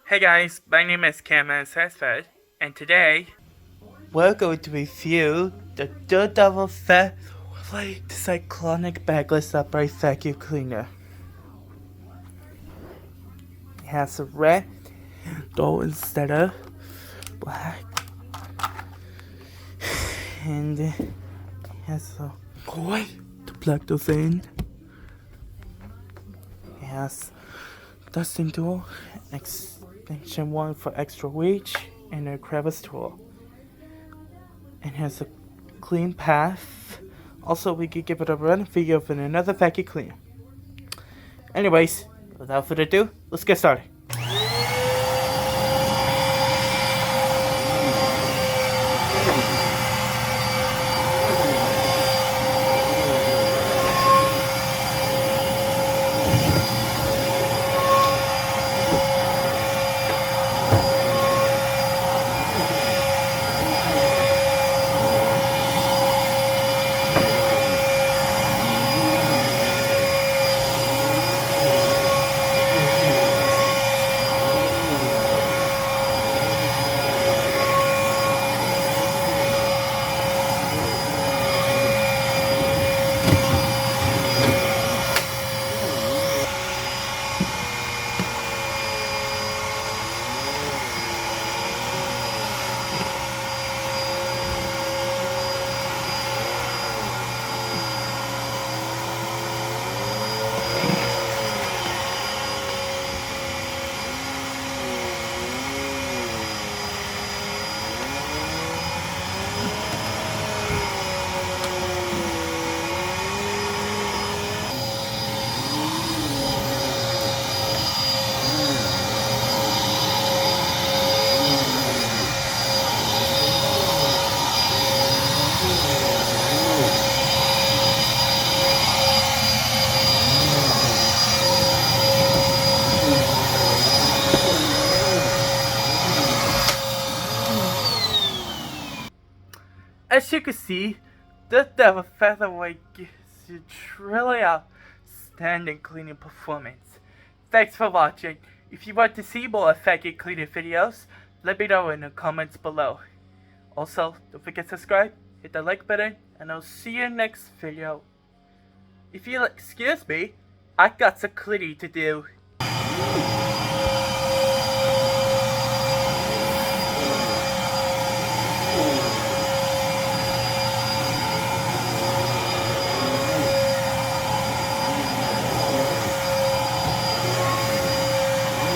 Hey guys, my name is Cameron Sasford, and today we're going to review the Daredevil featherlite cyclonic bagless upright vacuum cleaner. It has a red door instead of black, and it has a boy to plug those in. It has dusting tool, extension one for extra reach, and a crevice tool. It has a clean path. Also, we could give it a run video for another vacuum cleaner. Anyways, without further ado, let's get started. As you can see, the Devil Featherweight gives you truly outstanding cleaning performance. Thanks for watching. If you want to see more vacuum cleaning videos, let me know in the comments below. Also, don't forget to subscribe, hit the like button, and I'll see you next video. If you'll excuse me, I got some cleaning to do.